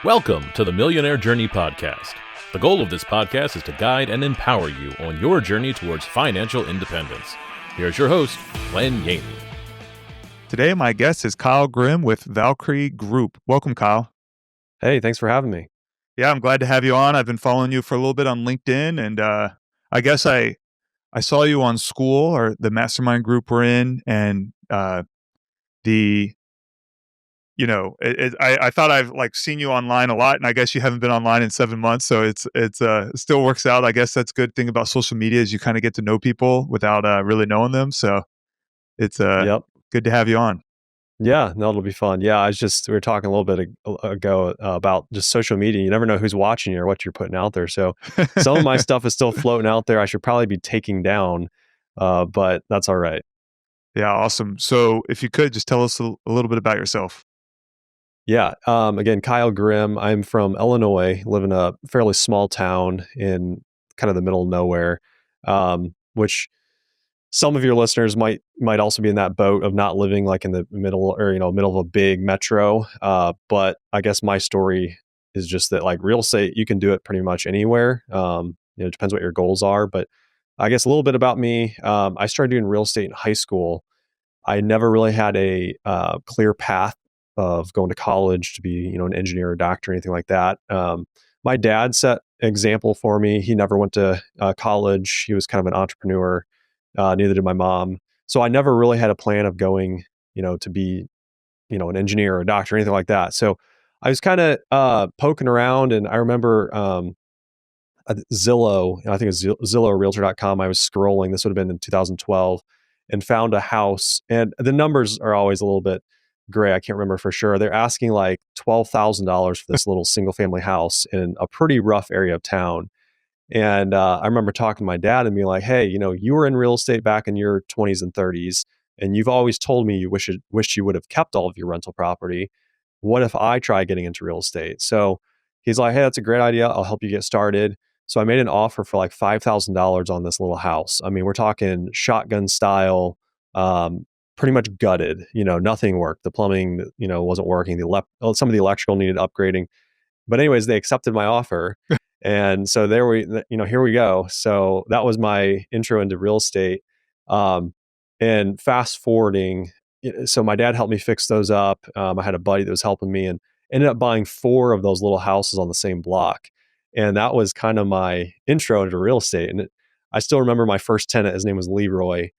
Welcome to the Millionaire Journey Podcast. The goal of this podcast is to guide and empower you on your journey towards financial independence. Here's your host, Len Yaney. Today, my guest is Kyle Grimm with Valcre Group. Welcome, Kyle. Hey, thanks for having me. Yeah, I'm glad to have you on. I've been following you for a little bit on LinkedIn, and I guess I saw you on School or the mastermind group we're in, and the I thought I've seen you online a lot, and I guess you haven't been online in 7 months, so it still works out. I guess that's a good thing about social media is you kind of get to know people without really knowing them. So it's Yep. good to have you on. Yeah, no, it'll be fun. Yeah, we were talking a little bit ago about just social media. You never know who's watching you or what you're putting out there. So some of my stuff is still floating out there. I should probably be taking down, but that's all right. Yeah, awesome. So if you could just tell us a little bit about yourself. Yeah. Again, Kyle Grimm. I'm from Illinois, live in a fairly small town in kind of the middle of nowhere, which some of your listeners might also be in that boat of not living like in the middle or middle of a big metro. But I guess my story is just that like real estate, you can do it pretty much anywhere. It depends what your goals are. But I guess a little bit about me. I started doing real estate in high school. I never really had a clear path of going to college to be an engineer or doctor or anything like that. My dad set an example for me. He never went to college. He was kind of an entrepreneur. Neither did my mom. So I never really had a plan of going, to be, an engineer or a doctor or anything like that. So I was kind of poking around, and I remember Zillow, I think it's Zillow or Realtor.com. I was scrolling. This would have been in 2012, and found a house. And the numbers are always a little bit gray. I can't remember for sure. They're asking like $12,000 for this little single family house in a pretty rough area of town. And I remember talking to my dad and being like, "Hey, you were in real estate back in your 20s and 30s, and you've always told me you wished you would have kept all of your rental property. What if I try getting into real estate?" So he's like, "Hey, that's a great idea. I'll help you get started." So I made an offer for like $5,000 on this little house. I mean, we're talking shotgun style, pretty much gutted. Nothing worked. The plumbing, wasn't working. Some of the electrical needed upgrading. But anyways, they accepted my offer. And so here we go. So that was my intro into real estate. And fast forwarding, so my dad helped me fix those up. I had a buddy that was helping me and ended up buying 4 of those little houses on the same block. And that was kind of my intro into real estate. And I still remember my first tenant, his name was Leroy.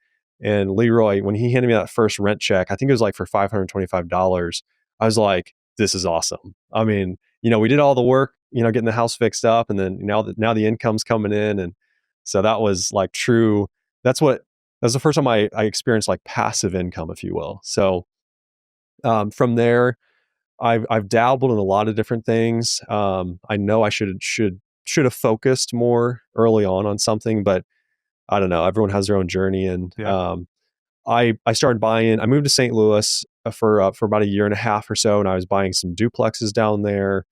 And Leroy, when he handed me that first rent check, I think it was like for $525. I was like, this is awesome. I mean, we did all the work, getting the house fixed up, and then now the income's coming in. And so that was like true. That's the first time I experienced like passive income, if you will. So from there, I've dabbled in a lot of different things. I know I should have focused more early on something, but I don't know. Everyone has their own journey, and Yeah. I started buying. I moved to St. Louis for about a year and a half or so, and I was buying some duplexes down there.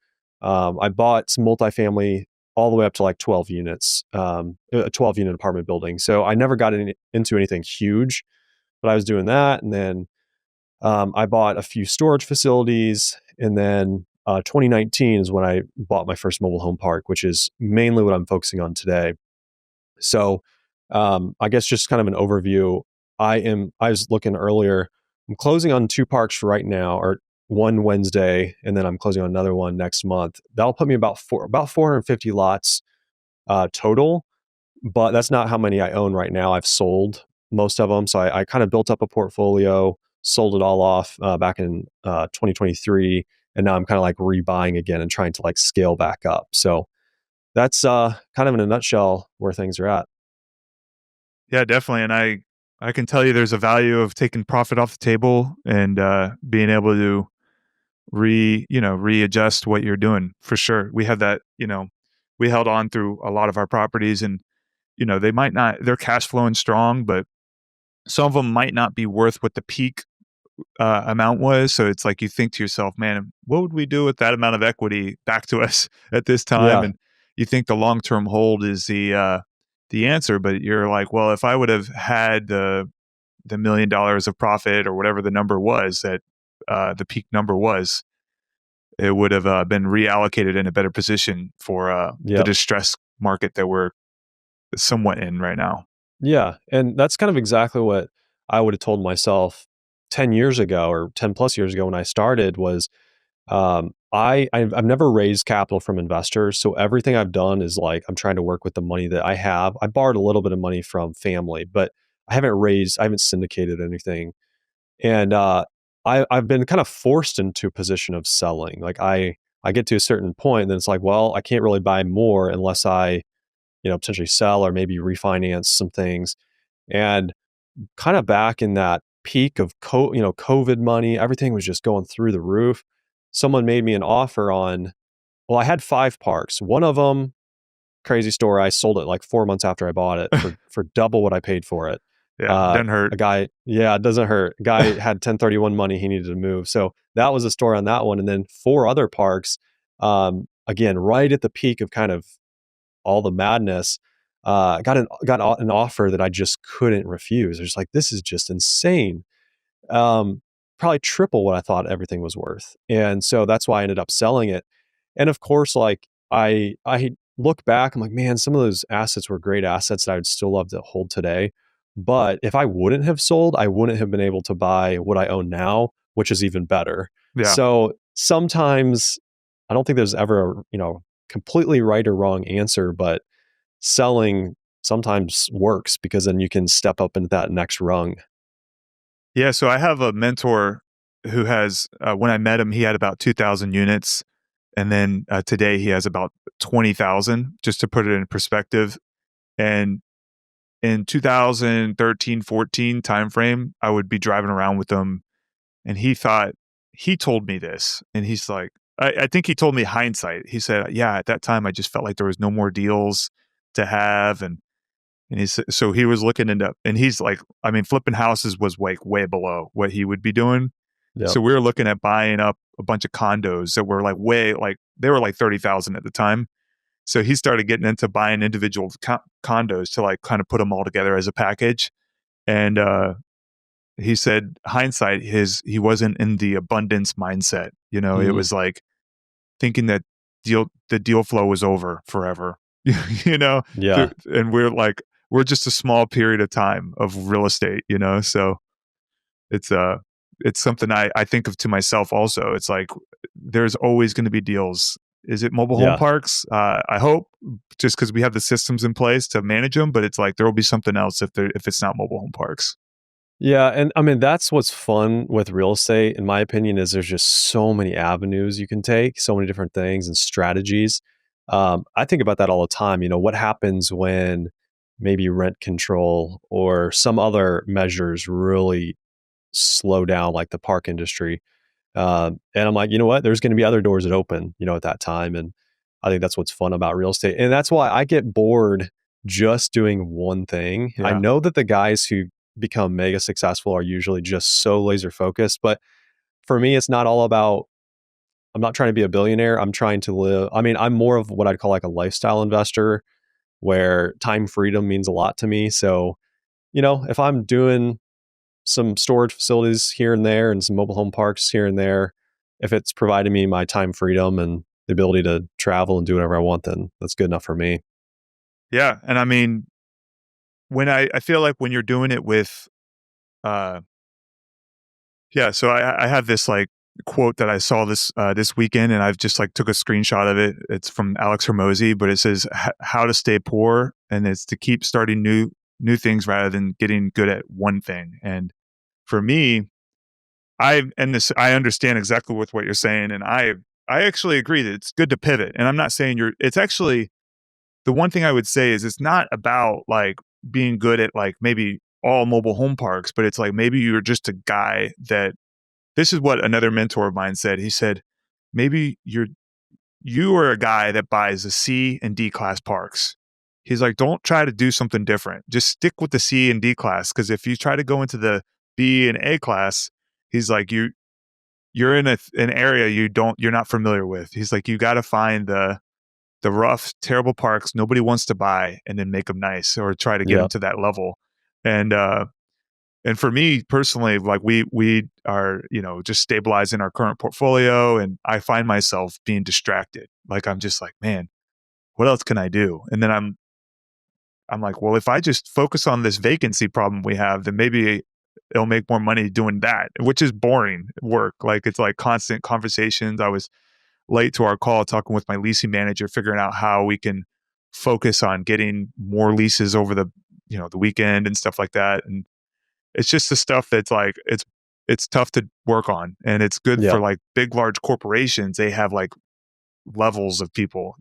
I bought some multifamily all the way up to like 12 units, a 12 unit apartment building. So I never got into anything huge, but I was doing that, and then I bought a few storage facilities, and then 2019 is when I bought my first mobile home park, which is mainly what I'm focusing on today. So I guess just kind of an overview. I was looking earlier. I'm closing on 2 parks right now, or one Wednesday, and then I'm closing on another one next month. That'll put me about 450 lots total, but that's not how many I own right now. I've sold most of them, so I kind of built up a portfolio, sold it all off back in 2023, and now I'm kind of like rebuying again and trying to like scale back up. So that's kind of in a nutshell where things are at. Yeah, definitely. And I can tell you there's a value of taking profit off the table and being able to readjust what you're doing for sure. We have that, we held on through a lot of our properties, and, they might not, they're cash flowing strong, but some of them might not be worth what the peak amount was. So it's like you think to yourself, man, what would we do with that amount of equity back to us at this time? Yeah. And you think the long term hold is the answer, but you're like, well, if I would have had the $1 million of profit or whatever the number was that the peak number was, it would have been reallocated in a better position for the Yep. distressed market that we're somewhat in right now. Yeah. And that's kind of exactly what I would have told myself 10 years ago or 10 plus years ago when I started was I've never raised capital from investors. So everything I've done is like I'm trying to work with the money that I have. I borrowed a little bit of money from family, but I haven't syndicated anything. And I've been kind of forced into a position of selling. Like I get to a certain point, and then it's like, well, I can't really buy more unless I, potentially sell or maybe refinance some things. And kind of back in that peak of COVID money, everything was just going through the roof. Someone made me an offer on, well, I had 5 parks. One of them, crazy story, I sold it like 4 months after I bought it for double what I paid for it. Yeah, doesn't hurt. A guy, yeah, it doesn't hurt. A guy had 1031 money he needed to move. So that was a story on that one. And then 4 other parks, again, right at the peak of kind of all the madness, got an offer that I just couldn't refuse. I was like, this is just insane. Um, Probably triple what I thought everything was worth. And so that's why I ended up selling it. And of course, like I look back, I'm like, man, some of those assets were great assets that I would still love to hold today. But if I wouldn't have sold, I wouldn't have been able to buy what I own now, which is even better. Yeah. So sometimes I don't think there's ever a, completely right or wrong answer, but selling sometimes works because then you can step up into that next rung. Yeah, so I have a mentor who has, when I met him, he had about 2,000 units. And then today he has about 20,000, just to put it in perspective. And in 2013, 14 timeframe, I would be driving around with him. And he told me this. And he's like, I think he told me hindsight. He said, yeah, at that time, I just felt like there was no more deals to have. And so he was looking into, and he's like, I mean, flipping houses was like way below what he would be doing. Yep. So we were looking at buying up a bunch of condos that were they were like 30,000 at the time. So he started getting into buying individual condos to like kind of put them all together as a package. And he said, hindsight, he wasn't in the abundance mindset. It was like thinking that the deal flow was over forever. Yeah. And we're just a small period of time of real estate. So it's it's something I think of to myself also. It's like there's always going to be deals. Is it mobile home Yeah. parks? I hope, just because we have the systems in place to manage them, but it's like there will be something else if it's not mobile home parks. Yeah, and I mean that's what's fun with real estate in my opinion is there's just so many avenues you can take, so many different things and strategies. I think about that all the time, what happens when maybe rent control or some other measures really slow down like the park industry. And I'm like, you know what? There's going to be other doors that open, at that time. And I think that's what's fun about real estate. And that's why I get bored just doing one thing. I Yeah. know that the guys who become mega successful are usually just so laser focused. But for me, it's not all about, I'm not trying to be a billionaire. I'm trying to live. I mean, I'm more of what I'd call like a lifestyle investor where time freedom means a lot to me. So, if I'm doing some storage facilities here and there and some mobile home parks here and there, if it's providing me my time freedom and the ability to travel and do whatever I want, then that's good enough for me. Yeah. And I mean, when I feel like when you're doing it with, uh, yeah, so I have this like quote that I saw this weekend, and I've just like took a screenshot of it. It's from Alex Hermosi, but it says how to stay poor, and it's to keep starting new things rather than getting good at one thing. And for me, I understand exactly with what you're saying, and I actually agree that it's good to pivot. And I'm not saying it's actually, the one thing I would say is it's not about like being good at like maybe all mobile home parks, but it's like maybe you're just a guy that, this is what another mentor of mine said. He said, maybe you are a guy that buys the C and D class parks. He's like, don't try to do something different. Just stick with the C and D class. Cause if you try to go into the B and A class, he's like, you're in an area you're not familiar with. He's like, you got to find the rough, terrible parks nobody wants to buy and then make them nice or try to get them Yeah. to that level. And And for me personally, like we are, just stabilizing our current portfolio, and I find myself being distracted. Like I'm just like, man, what else can I do? And then I'm like, well, if I just focus on this vacancy problem we have, then maybe it'll make more money doing that, which is boring work. Like it's like constant conversations. I was late to our call talking with my leasing manager, figuring out how we can focus on getting more leases over the weekend and stuff like that. And it's just the stuff that's like it's tough to work on, and it's good Yeah. for like big large corporations. They have like levels of people.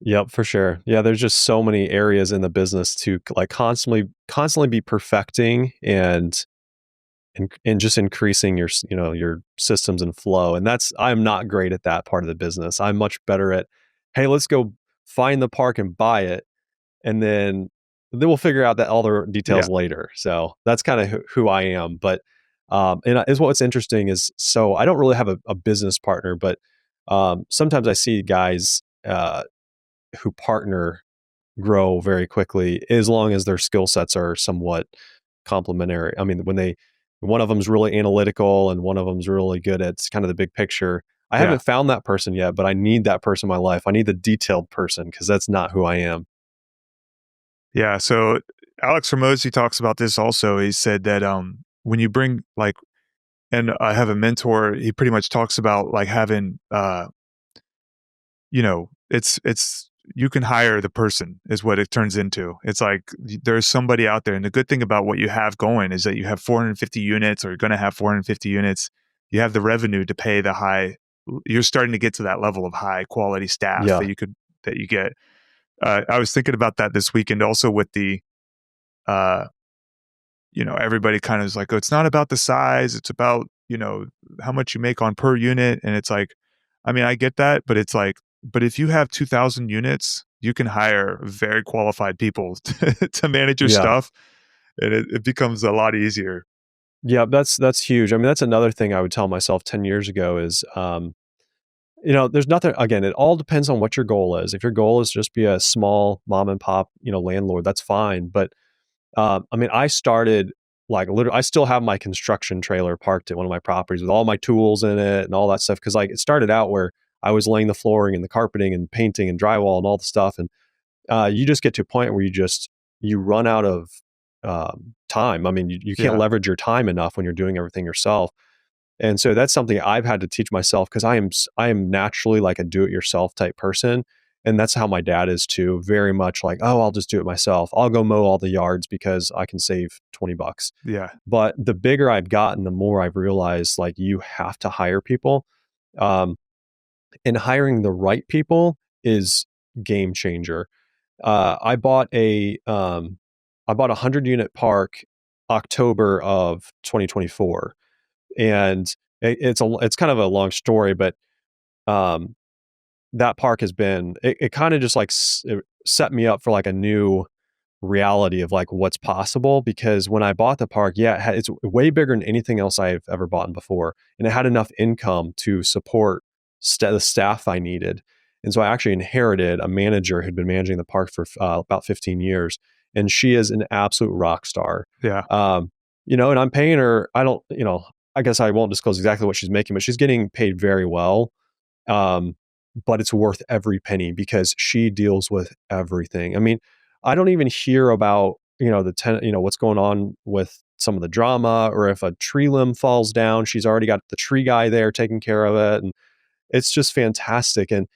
Yep, for sure. Yeah, there's just so many areas in the business to like constantly be perfecting and just increasing your systems and flow. And I'm not great at that part of the business. I'm much better at, hey, let's go find the park and buy it, and then we'll figure out that all the Yeah. details later. So that's kind of who I am. But and is what's interesting is, so I don't really have a business partner, but sometimes I see guys who partner grow very quickly as long as their skill sets are somewhat complementary. I mean, when one of them's really analytical and one of them's really good at kind of the big picture. I Yeah. haven't found that person yet, but I need that person in my life. I need the detailed person because that's not who I am. Yeah. So Alex Ramosi talks about this also. He said that when you bring like, and I have a mentor, he pretty much talks about like having it's you can hire the person is what it turns into. It's like there's somebody out there, and the good thing about what you have going is that you have 450 units, or you're going to have 450 units. You have the revenue to pay the high. You're starting to get to that level of high quality staff Yeah. that you get. I was thinking about that this weekend also with the uh, everybody kind of is like, oh, it's not about the size, it's about, how much you make on per unit. And it's like, I mean, I get that, but it's like, but if you have 2,000 units, you can hire very qualified people to manage your Yeah. stuff. And it becomes a lot easier. Yeah, that's huge. I mean, that's another thing I would tell myself 10 years ago is there's nothing, again, it all depends on what your goal is. If your goal is just be a small mom and pop, landlord, that's fine. But I mean, I started like literally, I still have my construction trailer parked at one of my properties with all my tools in it and all that stuff. Cause like it started out where I was laying the flooring and the carpeting and painting and drywall and all the stuff. And you just get to a point where you run out of time. I mean, you can't Yeah. leverage your time enough when you're doing everything yourself. And so that's something I've had to teach myself because I am naturally like a do-it-yourself type person. And that's how my dad is too. Very much like, oh, I'll just do it myself. I'll go mow all the yards because I can save $20. Yeah. But the bigger I've gotten, the more I've realized like you have to hire people. Um, and hiring the right people is game changer. I bought a 100 unit park October of 2024, and it's kind of a long story, but um, that park has been it kind of just like it set me up for like a new reality of like what's possible, because when I bought the park, yeah, it's way bigger than anything else I've ever bought before, and it had enough income to support the staff I needed. And so I actually inherited a manager who'd been managing the park for about 15 years, and she is an absolute rock star. Yeah. And I'm paying her. I don't, I guess I won't disclose exactly what she's making, but she's getting paid very well. Um, but it's worth every penny because she deals with everything. I mean, I don't even hear about, what's going on with some of the drama, or if a tree limb falls down, she's already got the tree guy there taking care of it. And it's just fantastic. And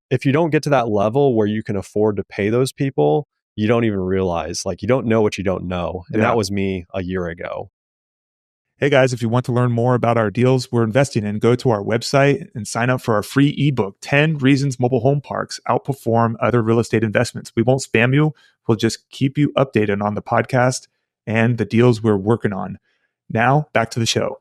if you don't get to that level where you can afford to pay those people, you don't even realize, like, you don't know what you don't know. And Yeah. that was me a year ago. Hey guys, if you want to learn more about our deals we're investing in, go to our website and sign up for our free ebook, 10 Reasons Mobile Home Parks Outperform Other Real Estate Investments. We won't spam you. We'll just keep you updated on the podcast and the deals we're working on. Now, back to the show.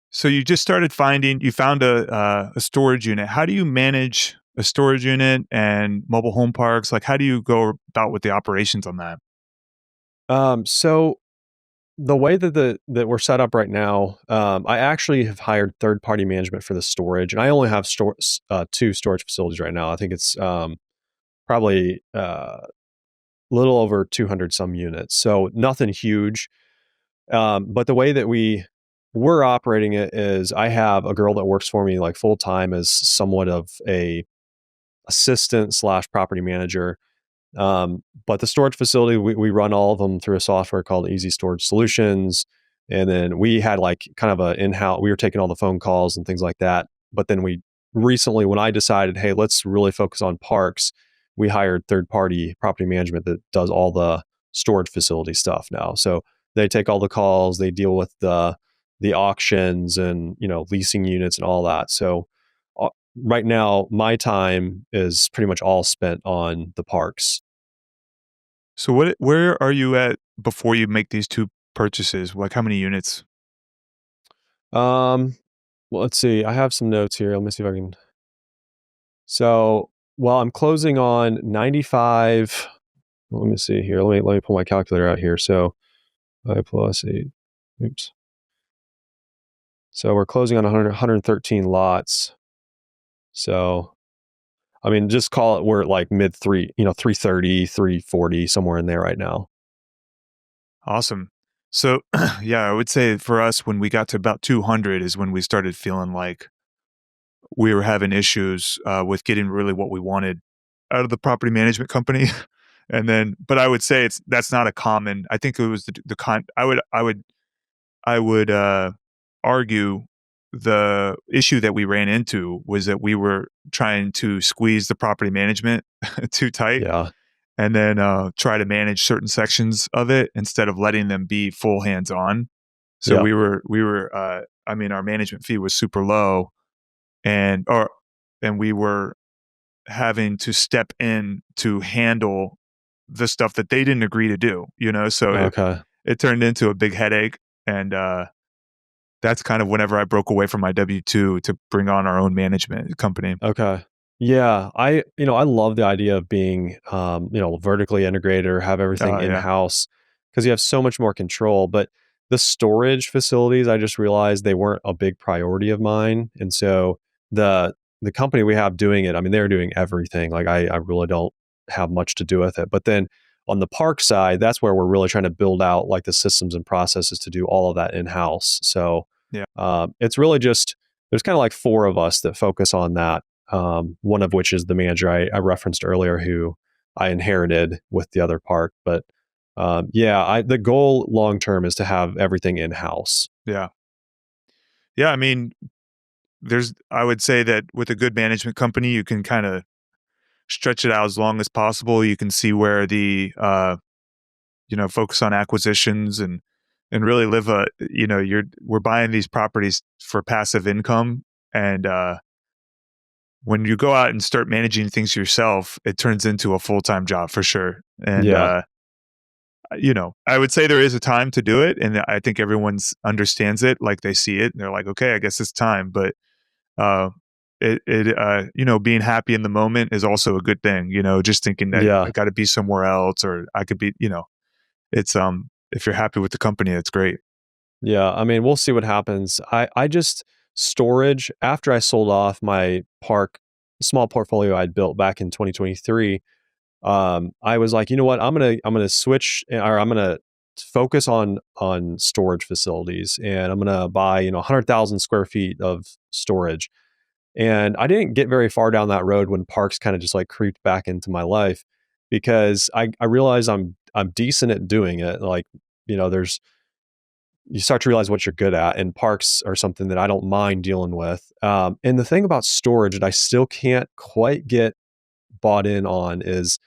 So you just you found a storage unit. How do you manage a storage unit and mobile home parks? Like, how do you go about with the operations on that? So the way that we're set up right now, I actually have hired third party management for the storage, and I only have two storage facilities right now. I think it's probably little over 200 some units. So nothing huge. But the way that we're operating it is I have a girl that works for me like full time as somewhat of a assistant slash property manager. But the storage facility, we run all of them through a software called Easy Storage Solutions. And then we had like kind of a in-house, we were taking all the phone calls and things like that. But then we recently, when I decided, hey, let's really focus on parks, we hired third-party property management that does all the storage facility stuff now. So they take all the calls, they deal with the auctions and, leasing units and all that. So right now, my time is pretty much all spent on the parks. So where are you at before you make these two purchases? Like how many units? Well, let's see. I have some notes here. Let me see if I can. So, well, I'm closing on 95. Let me see here. Let me pull my calculator out here. So, 5 plus 8. Oops. So we're closing on 113 lots. So, I mean, just call it we're at like mid 330, 340, somewhere in there right now. Awesome. So, yeah, I would say for us, when we got to about 200 is when we started feeling like we were having issues with getting really what we wanted out of the property management company. And then, but I would say that's not a common. I think it was I would argue the issue that we ran into was that we were trying to squeeze the property management too tight. Yeah. And then try to manage certain sections of it instead of letting them be full hands on. So Yeah. we were I mean, our management fee was super low, and we were having to step in to handle the stuff that they didn't agree to do. So Okay. it turned into a big headache, and that's kind of whenever I broke away from my W-2 to bring on our own management company. Okay. Yeah, I love the idea of being, vertically integrated or have everything Yeah. in-house because you have so much more control. But the storage facilities, I just realized they weren't a big priority of mine. And so the company we have doing it, I mean, they're doing everything. Like I really don't have much to do with it. But then on the park side, that's where we're really trying to build out like the systems and processes to do all of that in-house. So Yeah. it's really just there's kind of like four of us that focus on that. One of which is the manager I referenced earlier, who I inherited with the other park. But the goal long term is to have everything in house. Yeah. Yeah. I mean, I would say that with a good management company, you can kind of stretch it out as long as possible. You can see where the, focus on acquisitions and really live we're buying these properties for passive income. And, when you go out and start managing things yourself, it turns into a full-time job for sure. And, Yeah. I would say there is a time to do it. And I think everyone's understands it. Like they see it and they're like, okay, I guess it's time. But, being happy in the moment is also a good thing, just thinking that Yeah. I got to be somewhere else or I could be, it's, if you're happy with the company, it's great. Yeah. I mean, we'll see what happens. I just storage after I sold off my park small portfolio I'd built back in 2023. I was like, you know what, I'm gonna switch or I'm gonna focus on storage facilities, and I'm gonna buy 100,000 square feet of storage. And I didn't get very far down that road when parks kind of just like creeped back into my life because I realized I'm decent at doing it. Like, there's you start to realize what you're good at, and parks are something that I don't mind dealing with. And the thing about storage that I still can't quite get bought in on is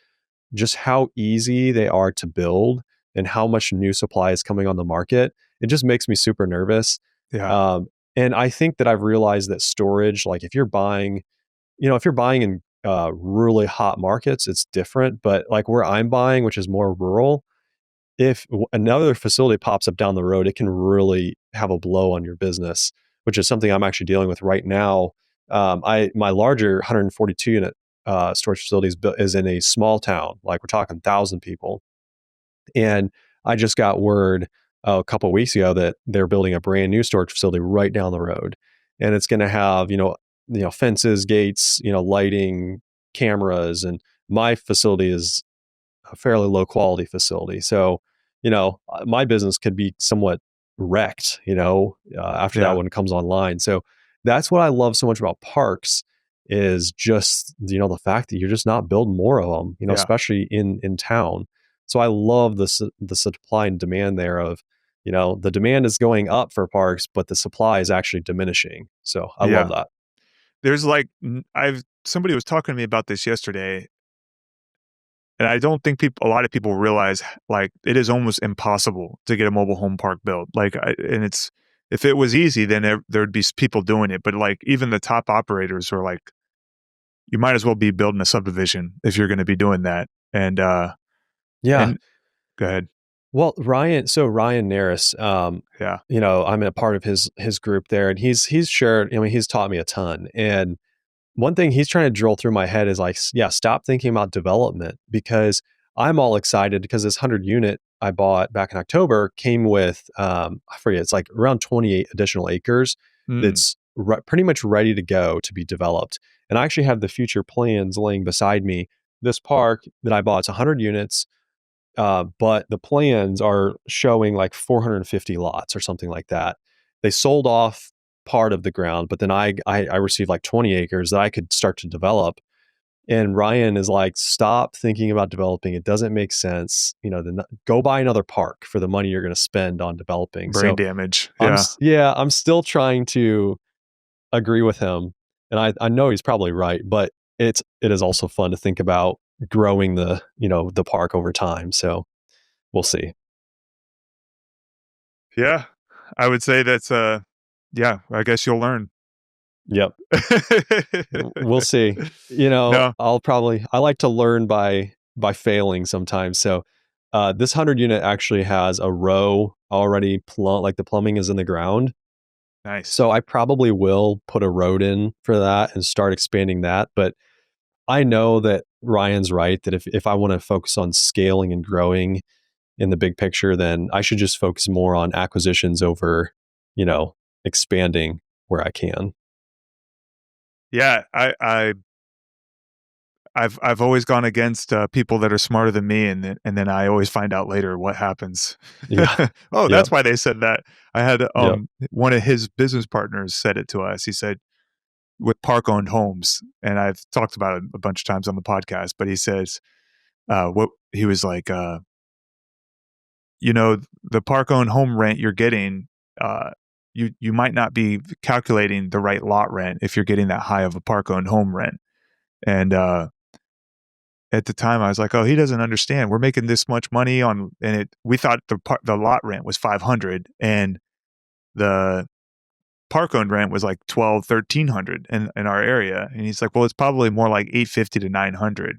just how easy they are to build and how much new supply is coming on the market. It just makes me super nervous. Yeah. And I think that I've realized that storage, like if you're buying in really hot markets, it's different. But like where I'm buying, which is more rural, if another facility pops up down the road, it can really have a blow on your business, which is something I'm actually dealing with right now. My larger 142 unit storage facility is in a small town, like we're talking 1,000 people, and I just got word a couple of weeks ago that they're building a brand new storage facility right down the road, and it's going to have fences, gates, lighting, cameras, and my facility is a fairly low quality facility. So, my business could be somewhat wrecked, after that Yeah. one comes online. So that's what I love so much about parks is just, the fact that you're just not building more of them, Yeah. especially in town. So I love the supply and demand there of, the demand is going up for parks, but the supply is actually diminishing. So I love Yeah. that. There's like, somebody was talking to me about this yesterday, and I don't think a lot of people realize like it is almost impossible to get a mobile home park built. Like, and it's, if it was easy, then there'd be people doing it. But like even the top operators are like, you might as well be building a subdivision if you're going to be doing that. Yeah. And go ahead. Well, Ryan Naris, Yeah. I'm a part of his group there, and he's shared, he's taught me a ton. And one thing he's trying to drill through my head is like, yeah, stop thinking about development, because I'm all excited because this 100 unit I bought back in October came with, I forget, it's like around 28 additional acres Mm, that's pretty much ready to go to be developed. And I actually have the future plans laying beside me. This park that I bought, it's 100 units, but the plans are showing like 450 lots or something like that. They sold off part of the ground, but then I received like 20 acres that I could start to develop. And Ryan is like, stop thinking about developing. It doesn't make sense. Go buy another park for the money you're going to spend on developing. brain So damage. Yeah. I'm still trying to agree with him, and I know he's probably right, but it is also fun to think about growing the park over time. So we'll see. Yeah. I would say that's, yeah, I guess you'll learn. Yep. We'll see. No. I like to learn by failing sometimes. So this 100 unit actually has a row already like the plumbing is in the ground. Nice. So I probably will put a road in for that and start expanding that. But I know that Ryan's right that if I want to focus on scaling and growing in the big picture, then I should just focus more on acquisitions over, you know, expanding where I can. Yeah. I've always gone against people that are smarter than me, and then I always find out later what happens. Yeah. Oh, that's Yep. why they said that. I had Yep. one of his business partners said it to us. He said with park owned homes, and I've talked about it a bunch of times on the podcast. But he says what he was like, the park owned home rent you're getting. Uh, you might not be calculating the right lot rent if you're getting that high of a park owned home rent. And at the time I was like, "Oh, he doesn't understand. We're making this much money on," and we thought the lot rent was 500 and the park owned rent was like 12, 1300 in our area. And he's like, "Well, it's probably more like 850 to 900."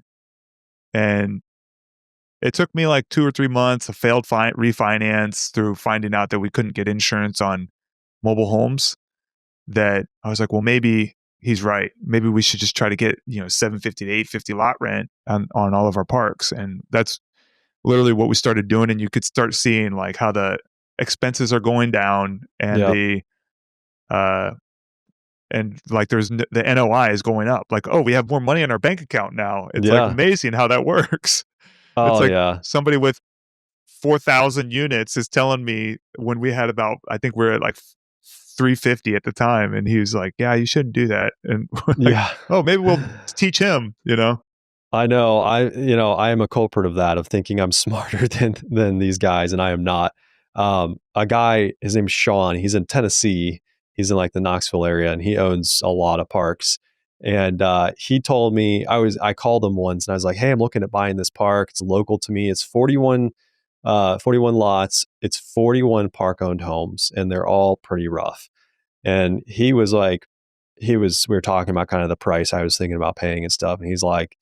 And it took me like 2 or 3 months, a failed refinance through finding out that we couldn't get insurance on mobile homes, that I was like, "Well, maybe he's right. Maybe we should just try to get, 750 to 850 lot rent on all of our parks." And that's literally what we started doing. And you could start seeing like how the expenses are going down, and Yep. uh like the NOI is going up. Like, oh, we have more money in our bank account now. It's like Yeah. amazing how that works. It's Oh like yeah. somebody with 4,000 units is telling me, when we had about, I think we're at like 350 at the time. And he was like, "Yeah, you shouldn't do that." And we're like, Yeah. "Oh, maybe we'll teach him." I know. I am a culprit of that, of thinking I'm smarter than these guys, and I am not. A guy, his name's Sean. He's in Tennessee. He's in like the Knoxville area, and he owns a lot of parks. And he told me, I called him once, and I was like, "Hey, I'm looking at buying this park. It's local to me. It's 41 lots. It's 41 park owned homes, and they're all pretty rough." And he was like, we were talking about kind of the price I was thinking about paying and stuff, and he's like,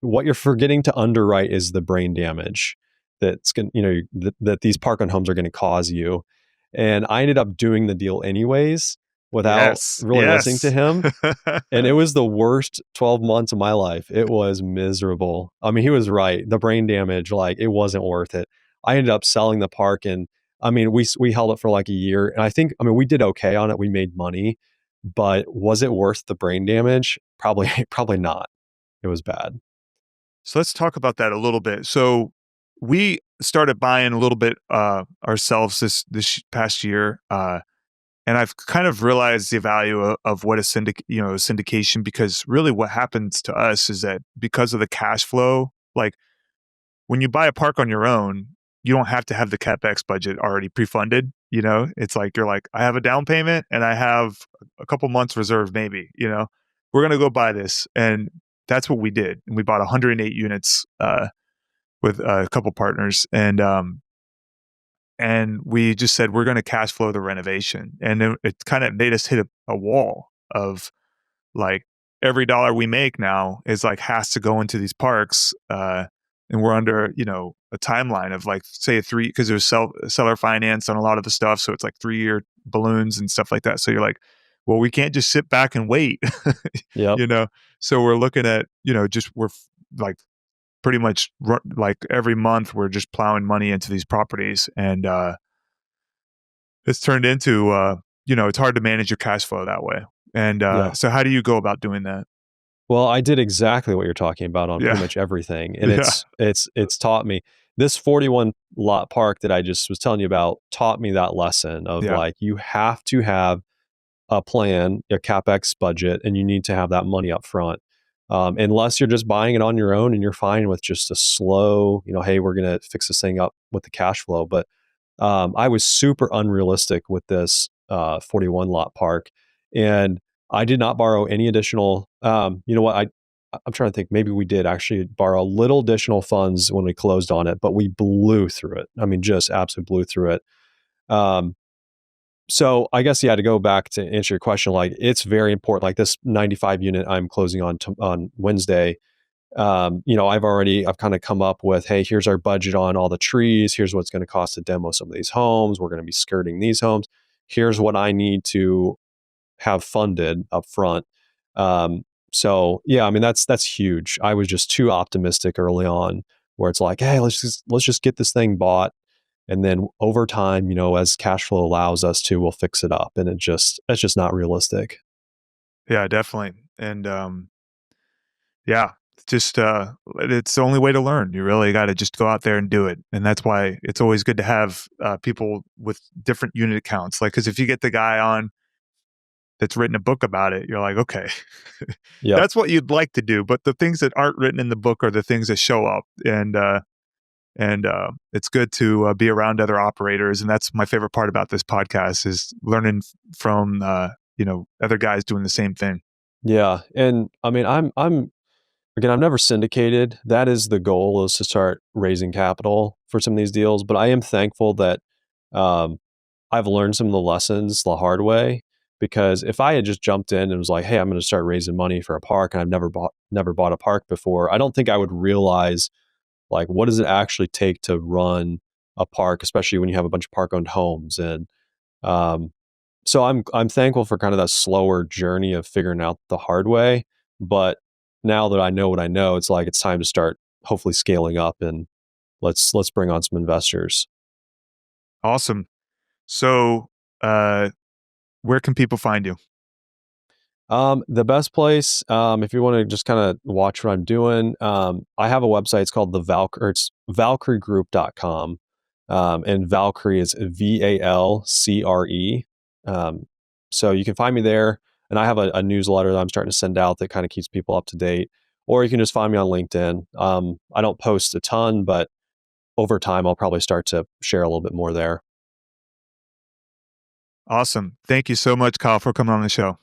what you're forgetting to underwrite is the brain damage that's going, that these park owned homes are going to cause you. And I ended up doing the deal anyways without Yes. really listening to Yes. him. And it was the worst 12 months of my life. It was miserable. I mean, he was right. The brain damage, like, it wasn't worth it. I ended up selling the park, and I mean, we held it for like a year, and I mean, we did okay on it. We made money, but was it worth the brain damage? Probably, probably not. It was bad. So let's talk about that a little bit. So we started buying a little bit ourselves this past year, and I've kind of realized the value of what a syndication, because really what happens to us is that because of the cash flow, like when you buy a park on your own, you don't have to have the CapEx budget already pre-funded. It's like you're like, I have a down payment and I have a couple months reserved, maybe. We're gonna go buy this, and that's what we did. And we bought 108 units with a couple partners, and we just said we're going to cash flow the renovation, and it kind of made us hit a wall of like every dollar we make now is like has to go into these parks, and we're under a timeline of like say because there's seller finance on a lot of the stuff, so it's like 3-year balloons and stuff like that. So you're like, well, we can't just sit back and wait. Yep. So we're looking at we're like pretty much like every month we're just plowing money into these properties, and it's turned into it's hard to manage your cash flow that way. And so how do you go about doing that? Well, I did exactly what you're talking about on pretty much everything. And it's taught me. This 41 lot park that I just was telling you about taught me that lesson of like, you have to have a plan, a CapEx budget, and you need to have that money up front. Unless you're just buying it on your own and you're fine with just a slow, hey, we're going to fix this thing up with the cash flow. But I was super unrealistic with this 41 lot park, and I did not borrow any additional. You know what? I'm trying to think. Maybe we did actually borrow a little additional funds when we closed on it, but we blew through it. I mean, just absolutely blew through it. So I guess, to go back to answer your question, like it's very important. Like this 95 unit I'm closing on Wednesday. I've kind of come up with, hey, here's our budget on all the trees. Here's what it's going to cost to demo some of these homes. We're going to be skirting these homes. Here's what I need to have funded up front. So yeah, I mean, that's huge. I was just too optimistic early on, where it's like, hey, let's just get this thing bought. And then over time, as cash flow allows us to, we'll fix it up. And that's just not realistic. Yeah, definitely. And it's the only way to learn. You really got to just go out there and do it. And that's why it's always good to have people with different unit accounts. Like, because if you get the guy on that's written a book about it, you're like, okay, that's what you'd like to do. But the things that aren't written in the book are the things that show up. And it's good to be around other operators. And that's my favorite part about this podcast, is learning from other guys doing the same thing. Yeah. And I mean, I've never syndicated. That is the goal, is to start raising capital for some of these deals. But I am thankful that I've learned some of the lessons the hard way, because if I had just jumped in and was like, hey, I'm going to start raising money for a park, and I've never bought a park before, I don't think I would realize like what does it actually take to run a park, especially when you have a bunch of park-owned homes. And so I'm thankful for kind of that slower journey of figuring out the hard way. But now that I know what I know, it's like it's time to start hopefully scaling up, and let's bring on some investors. Awesome. So where can people find you? The best place, if you want to just kind of watch what I'm doing, I have a website. It's called it's valcregroup.com. And Valcre is VALCRE. So you can find me there, and I have a newsletter that I'm starting to send out that kind of keeps people up to date, or you can just find me on LinkedIn. I don't post a ton, but over time, I'll probably start to share a little bit more there. Awesome. Thank you so much, Kyle, for coming on the show.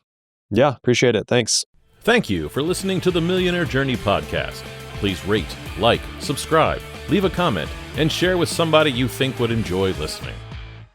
Yeah, appreciate it. Thanks. Thank you for listening to the Millionaire Journey podcast. Please rate, like, subscribe, leave a comment, and share with somebody you think would enjoy listening.